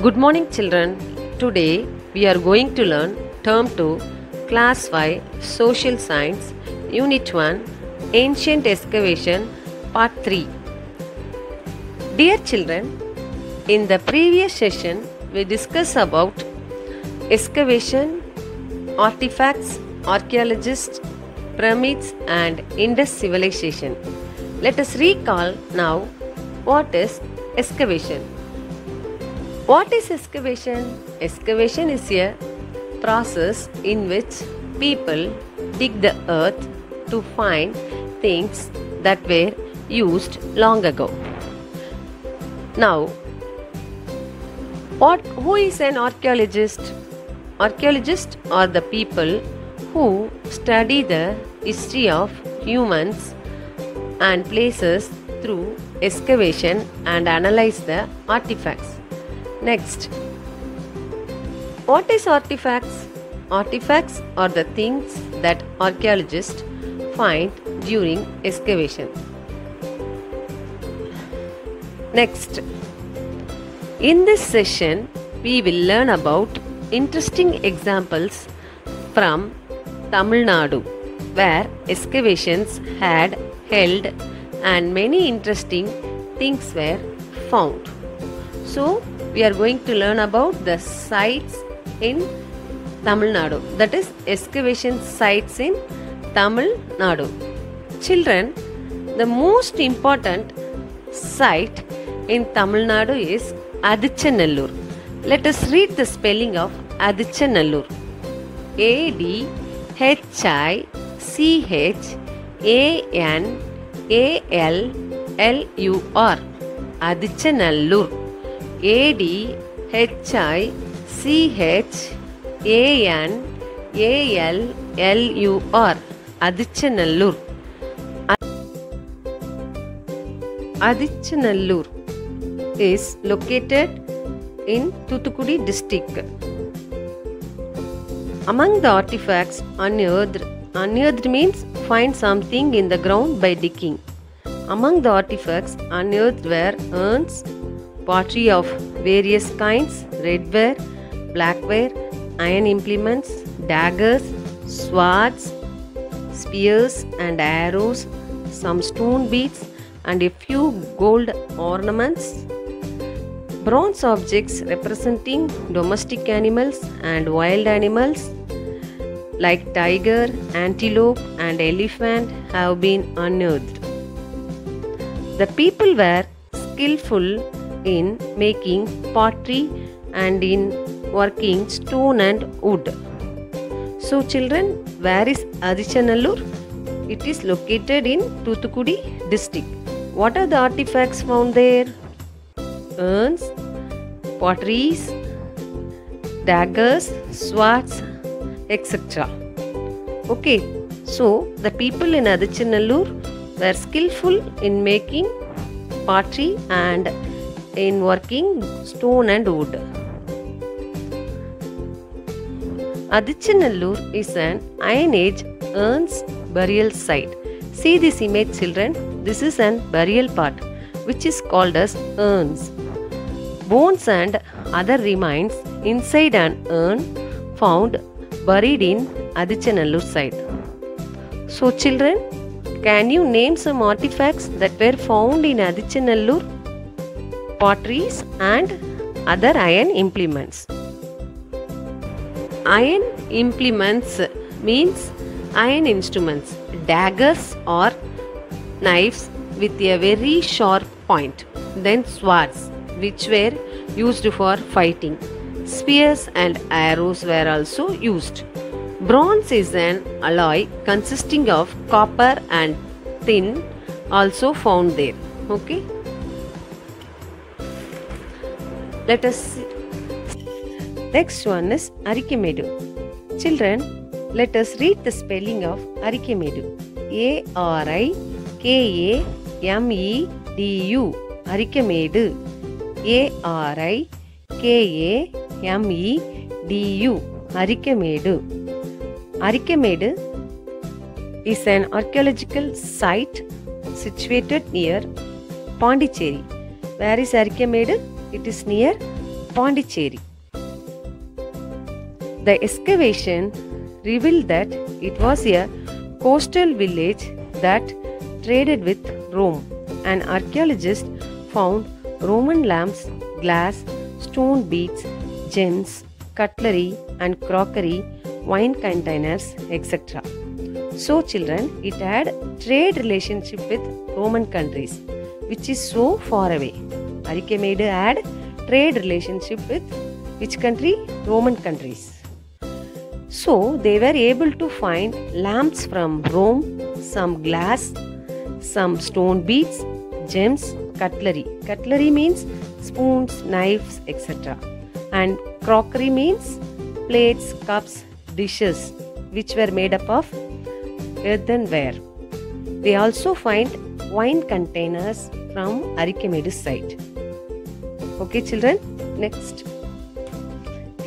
Good morning children. Today we are going to learn Term 2 Class 5 Social Science Unit 1 Ancient Excavation Part 3. Dear children, in the previous session we discussed about excavation, artifacts, archaeologists, pyramids and Indus civilization. Let us recall now what is excavation. What is excavation? Excavation is a process in which people dig the earth to find things that were used long ago. Now, who is an archaeologist? Archaeologists are the people who study the history of humans and places through excavation and analyze the artifacts. Next, what is artifacts? Artifacts are the things that archaeologists find during excavation. Next, in this session, we will learn about interesting examples from Tamil Nadu, where excavations had held and many interesting things were found. So, we are going to learn about the sites in Tamil Nadu, that is excavation sites in Tamil Nadu. Children, the most important site in Tamil Nadu is Adichanallur. Let us read the spelling of Adichanallur. Adichanallur. Adichanallur. Adichanallur. Adichanallur. Adichanallur is located in Thoothukudi district. Among the artifacts unearthed means find something in the ground by digging. Among the artifacts unearthed were urns, pottery of various kinds, redware, blackware, iron implements, daggers, swords, spears and arrows, some stone beads and a few gold ornaments, bronze objects representing domestic animals and wild animals like tiger, antelope and elephant have been unearthed. The people were skillful in making pottery and in working stone and wood. So children, where is Adichanallur? It is located in Thoothukudi district. What are the artifacts found there? Urns, potteries, daggers, swords, etc. Okay, so the people in Adichanallur were skillful in making pottery and in working stone and wood. Adichanallur is an Iron Age urns burial site. See this image children, this is an burial part which is called as urns. Bones and other remains inside an urn found buried in Adichanallur site. So children, can you name some artifacts that were found in Adichanallur? Potteries and other iron implements. Iron implements means iron instruments, daggers or knives with a very sharp point, then swords which were used for fighting. Spears and arrows were also used. Bronze is an alloy consisting of copper and tin also found there. Okay. Let us see. Next one is Arikamedu. Children, let us read the spelling of Arikamedu. Arikamedu. Arikamedu. Arikamedu. Arikamedu. Arikamedu is an archaeological site situated near Pondicherry. Where is Arikamedu? It is near Pondicherry. The excavation revealed that it was a coastal village that traded with Rome. An archaeologist found Roman lamps, glass, stone beads, gems, cutlery and crockery, wine containers, etc. So children, it had trade relationship with Roman countries, which is so far away. Archimede had trade relationship with which country? Roman countries. So they were able to find lamps from Rome, some glass, some stone beads, gems, cutlery. Cutlery means spoons, knives, etc. And crockery means plates, cups, dishes, which were made up of earthenware. They also find wine containers from Archimedes' site. Okay children, next.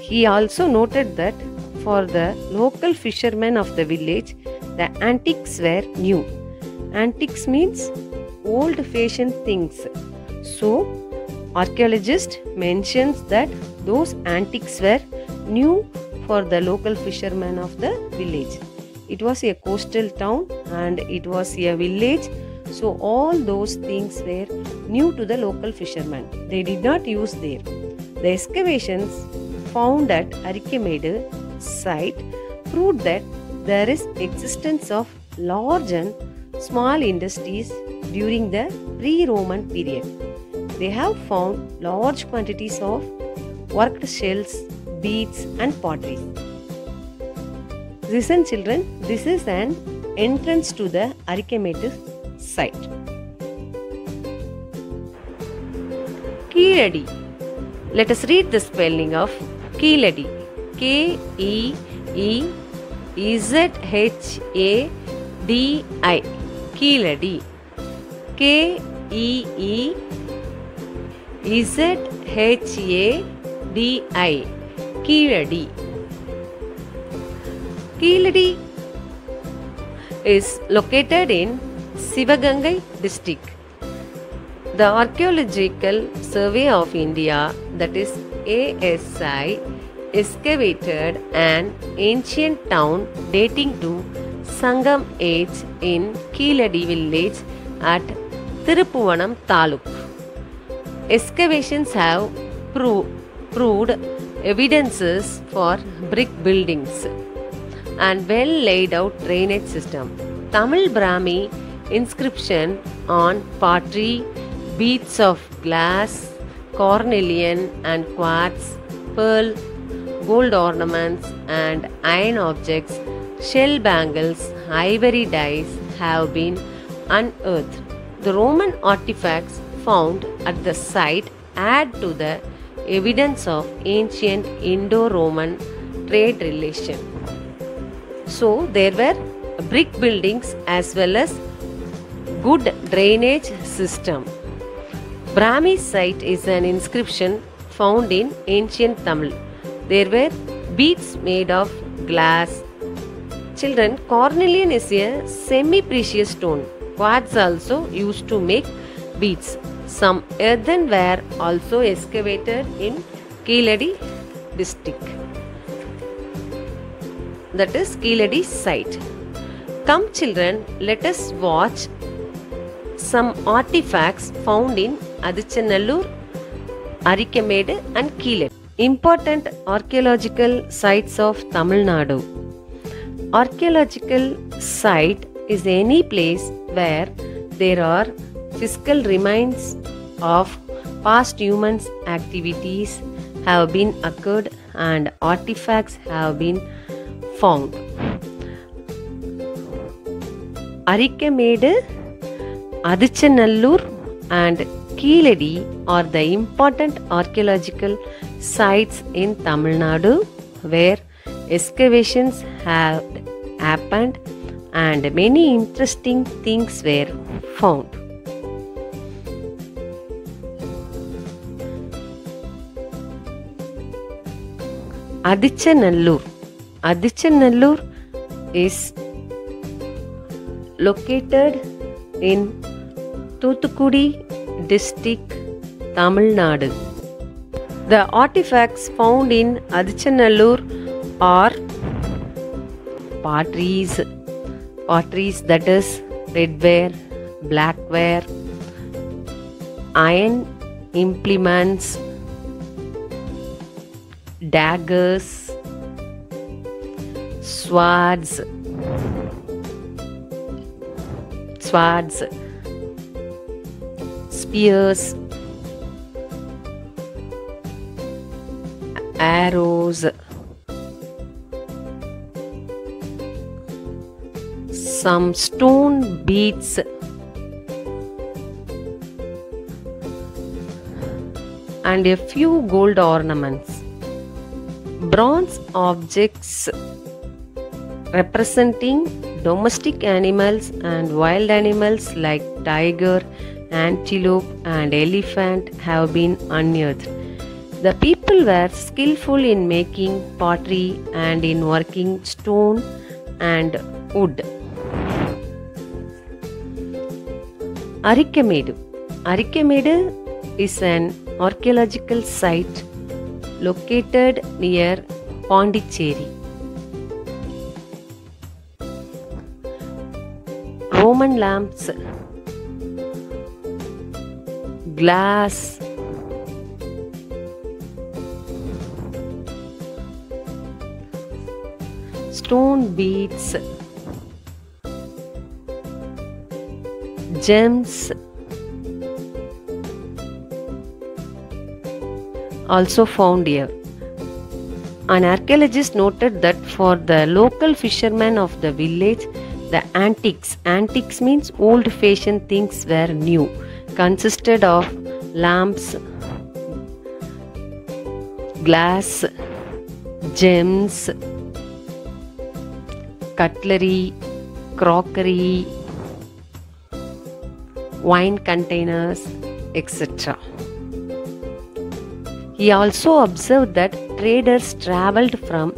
He also noted that for the local fishermen of the village, the antiques were new. Antiques means old-fashioned things. So, archaeologist mentions that those antiques were new for the local fishermen of the village. It was a coastal town and it was a village, so all those things were new to the local fishermen. They did not use there. The excavations found at Archimedes' site proved that there is existence of large and small industries during the pre-Roman period. They have found large quantities of worked shells, beads and pottery. Listen children, this is an entrance to the Archimedes site. Keeladi. Let us read the spelling of Keeladi. K-E-E-Z-H-A-D-I. Keeladi. K-E-E-Z-H-A-D-I. Keeladi. Keeladi is located in Sivagangai district. The Archaeological Survey of India, that is ASI, excavated an ancient town dating to Sangam age in Keeladi village at Tiruppuvanam Taluk. Excavations have proved evidences for brick buildings and well laid out drainage system. Tamil Brahmi inscription on pottery, beads of glass, cornelian and quartz, pearl, gold ornaments and iron objects, shell bangles, ivory dies have been unearthed. The Roman artifacts found at the site add to the evidence of ancient Indo-Roman trade relation. So there were brick buildings as well as good drainage system. Brahmi site is an inscription found in ancient Tamil. There were beads made of glass. Children, cornelian is a semi-precious stone. Quartz also used to make beads. Some earthenware also excavated in Keeladi district. That is Keeladi site. Come children, let us watch some artifacts found in Adichanallur, Archimedes and Keeladi. Important archaeological sites of Tamil Nadu. Archaeological site is any place where there are physical remains of past human activities have been occurred and artifacts have been found. Archimedes, Adichanallur and Keeladi are the important archaeological sites in Tamil Nadu where excavations have happened and many interesting things were found. Adichanallur. Adichanallur is located in Thuthukudi district, Tamil Nadu. The artifacts found in Adichanallur are potteries, that is redware, blackware, iron implements, daggers, swords, spears, arrows, some stone beads, and a few gold ornaments. Bronze objects representing domestic animals and wild animals like tiger, antelope, and elephant have been unearthed. The people were skillful in making pottery and in working stone and wood. Arikamedu is an archaeological site located near Pondicherry. Roman lamps, glass, stone beads, gems also found here. An archaeologist noted that for the local fishermen of the village, the antiques means old-fashioned things were new, consisted of lamps, glass, gems, cutlery, crockery, wine containers, etc. He also observed that traders travelled from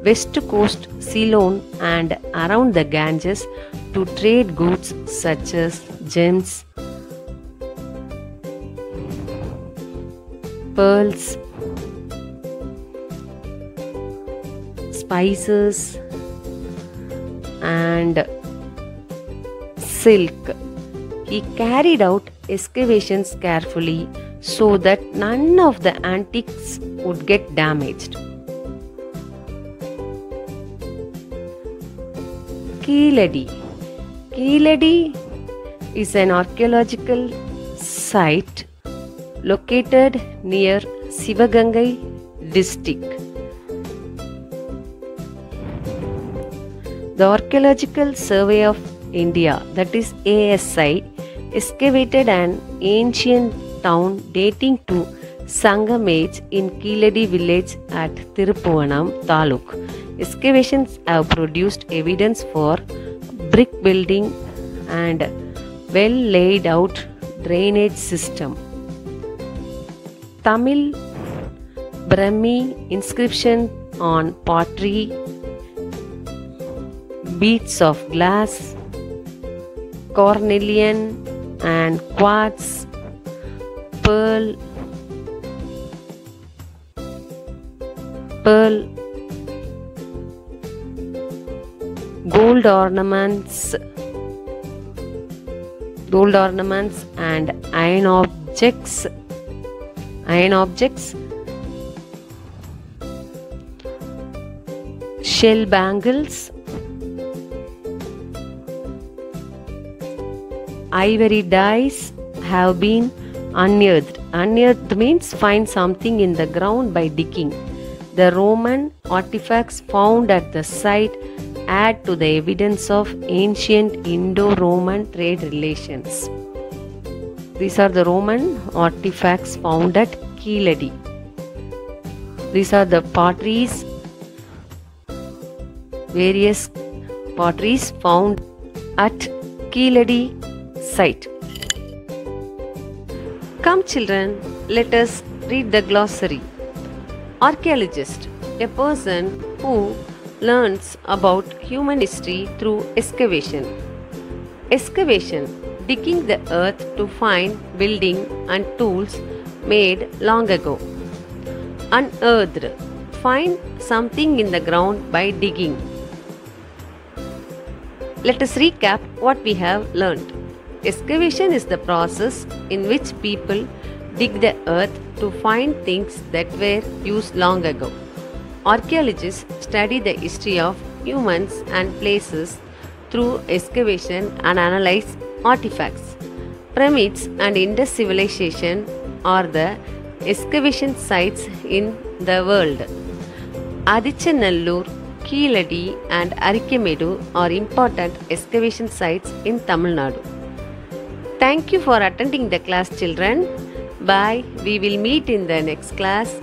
west coast Ceylon and around the Ganges to trade goods such as gems, pearls, spices, and silk. He carried out excavations carefully so that none of the antiques would get damaged. Keeladi is an archaeological site located near Sivagangai district. The Archaeological Survey of India, that is ASI, excavated an ancient town dating to Sangam age in Keeladi village at Tiruppuvanam Taluk. Excavations have produced evidence for brick building and well laid out drainage system. Tamil Brahmi inscription on pottery, beads of glass, cornelian and quartz, pearl, gold ornaments and iron objects, shell bangles, ivory dies have been unearthed. Unearthed means find something in the ground by digging. The Roman artifacts found at the site add to the evidence of ancient Indo-Roman trade relations. These are the Roman artifacts found at Keeladi. These are the potteries, various potteries found at Keeladi site. Come children, let us read the glossary. Archaeologist, a person who learns about human history through excavation. Excavation, digging the earth to find building and tools made long ago. Unearthed. Find something in the ground by digging. Let us recap what we have learned. Excavation is the process in which people dig the earth to find things that were used long ago. Archaeologists study the history of humans and places through excavation and analyze artifacts. Pyramids and Indus civilization are the excavation sites in the world. Adichanallur, Keeladi and Arikamedu are important excavation sites in Tamil Nadu. Thank you for attending the class, children. Bye. We will meet in the next class.